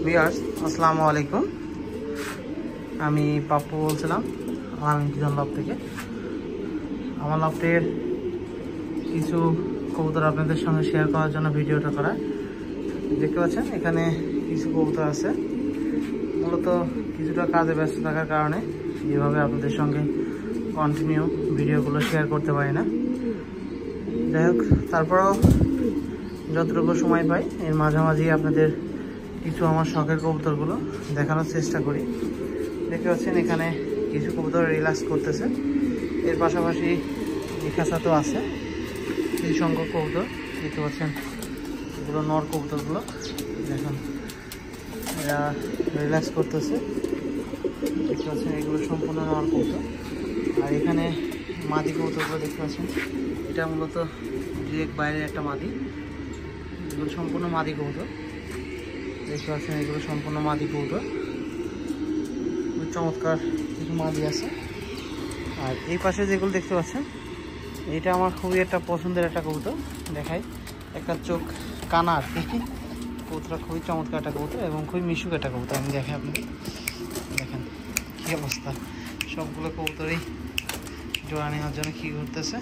Viewers আসসালামু আলাইকুম। আমি পাপ্পু বলছিলাম আলামিন কিচেন লব থেকে। আমার লফটের কিছু কবুতর আপনাদের সঙ্গে শেয়ার করার জন্য ভিডিওটা করা। দেখতে পাচ্ছেন এখানে কিছু কবুতর আছে। মূলত কিছুটা কাজে ব্যস্ত থাকার কারণে যেভাবে আপনাদের সঙ্গে কন্টিনিউ ভিডিওগুলো শেয়ার করতে পারি না। যাই হোক, তারপরেও যতটুকু সময় পাই এর মাঝামাঝি আপনাদের কিছু আমার শখের কবুতরগুলো দেখানোর চেষ্টা করি। দেখতে পাচ্ছেন এখানে কিছু কবুতর রিল্যাক্স করতেছে। এর পাশাপাশি খাঁচা তো আছে কিছু সংখ্যক কবুতর। দেখতে পাচ্ছেন এগুলো নর কবুতরগুলো, দেখুন এরা রিল্যাক্স করতেছে। দেখতে পাচ্ছেন এগুলো সম্পূর্ণ নর কবুতর। আর এখানে মাদি কবুতরগুলো দেখতে পাচ্ছেন, এটা মূলত ডিরেক্ট বাইরের একটা মাদি। এগুলো সম্পূর্ণ মাদি কবুতর। দেখতে পাচ্ছেন এগুলো সম্পূর্ণ মাদি কবুতর, চমৎকার কিছু মাদি আছে। আর এই পাশে যেগুলো দেখতে পাচ্ছেন এটা আমার খুবই একটা পছন্দের একটা কবুতর। দেখাই, একটা চোখ কানা আর কি। কবুতরটা খুবই চমৎকার একটা কবুতর এবং খুবই মিশুক একটা কবুতর। আমি দেখাই আপনাকে, দেখেন কী অবস্থা। সবগুলো কবুতরই জোড়া নেওয়ার জন্য কী করতেছে।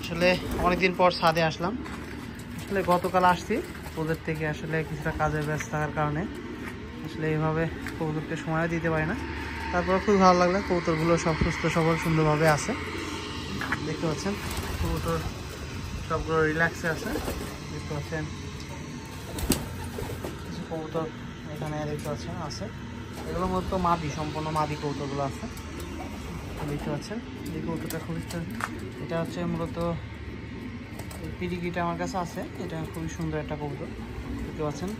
আসলে অনেকদিন পর ছাদে আসলাম। আসলে গতকাল আসছি ওদের থেকে, আসলে কিছুটা কাজের ব্যস্ত থাকার কারণে আসলে এইভাবে কবুতরকে সময়ও দিতে পারি না। তারপর খুব ভালো লাগলো, কবুতরগুলো সব সুস্থ সবল সুন্দরভাবে আছে। দেখতে পাচ্ছেন কবুতর সবগুলো রিল্যাক্সে আছে। দেখতে পাচ্ছেন কিছু কবুতর এখানে দেখতে পাচ্ছেন আছে। এগুলো মূলত মাদি, সম্পূর্ণ মাদি কবুতরগুলো আছে। দেখতে পাচ্ছেন এই কবুতরটা খুবই, এটা হচ্ছে মূলত পিডিকিটা আমার কাছে আছে। এটা খুবই সুন্দর একটা কবুতর। দেখতে পাচ্ছেন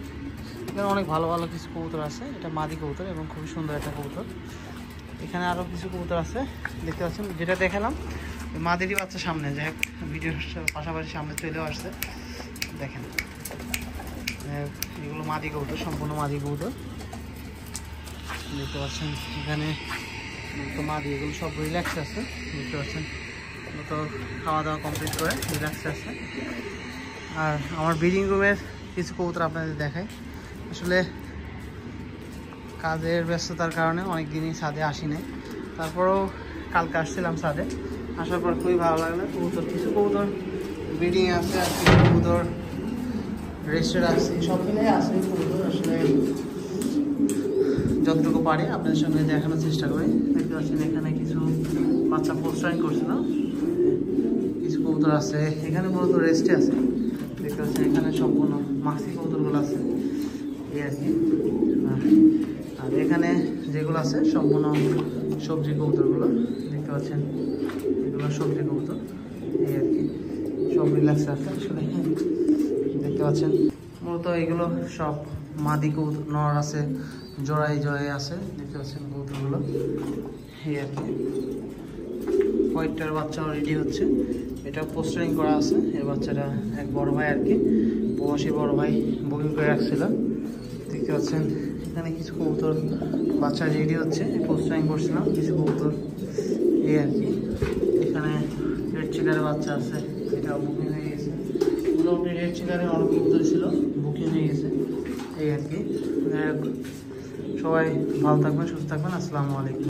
এখানে অনেক ভালো ভালো কিছু কবুতর আছে। এটা মাদি কবুতর এবং খুবই সুন্দর একটা কবুতর। এখানে আরও কিছু কবুতর আছে। দেখতে পাচ্ছেন যেটা দেখালাম মাদিরই বাচ্চা সামনে, যাই হোক ভিডিওর পাশাপাশি সামনে চলেও আসছে। দেখেন এগুলো মাদি কবুতর, সম্পূর্ণ মাদি কবুতর। দেখতে পাচ্ছেন এখানে তো মাদি, এগুলো সব রিল্যাক্স আছে। দেখতে পাচ্ছেন তো খাওয়া দাওয়া কমপ্লিট করে রিল্যাক্স আছে। আর আমার ব্রিডিং রুমের কিছু কবুতর আপনাদের দেখাই। আসলে কাজের ব্যস্ততার কারণে অনেক দিনই ছাদে আসি নাই। তারপরেও কালকে আসছিলাম ছাদে, আসার পর খুবই ভালো লাগলো। কবুতর কিছু কবুতর ব্রিডিং আছে আর কিছু কবুতর রেস্টে রাখছি, সব মিলে আছে কবুতর। আসলে যতটুকু পারি আপনাদের সঙ্গে দেখানোর চেষ্টা করি। দেখতে পাচ্ছেন এখানে কিছু বাচ্চা পোস্টারিং করছিল, কিছু কবুতর আছে এখানে মূলত রেস্টে আছে। দেখতে পাচ্ছেন এখানে সম্পূর্ণ মাক্সি কবুতরগুলো আছে এই আর কি। আর এখানে যেগুলো আছে সম্পূর্ণ সবজি কবুতরগুলো। দেখতে পাচ্ছেন এগুলো সবজি কবুতর এই আর কি, সব রিল্যাক্স আছে। আসলে দেখতে পাচ্ছেন মূলত এগুলো সব মাদি কবুতর, নর আছে জোড়াই জোড়াই আছে। দেখতে পাচ্ছেন কবুতরগুলো এই আর কি। হোয়াইটটার বাচ্চাও রেডি হচ্ছে, এটা পোস্টারিং করা আছে। এর বাচ্চাটা এক বড় ভাই আর কি, প্রবাসী বড় ভাই বুকিং করে রাখছিল। দেখতে পাচ্ছেন এখানে কিছু কবুতর বাচ্চা রেডি হচ্ছে, পোস্টারিং করছিলাম কিছু কবুতর এই আর কি। এখানে রেড চিকারের বাচ্চা আছে, এটা বুকিং হয়ে গেছে। মোটামুটি রেড চিকারের অনেক কবুতর ছিল, বুকিং হয়ে গেছে এই আর কি। সবাই ভালো থাকবেন, সুস্থ থাকবেন। আসসালামু আলাইকুম।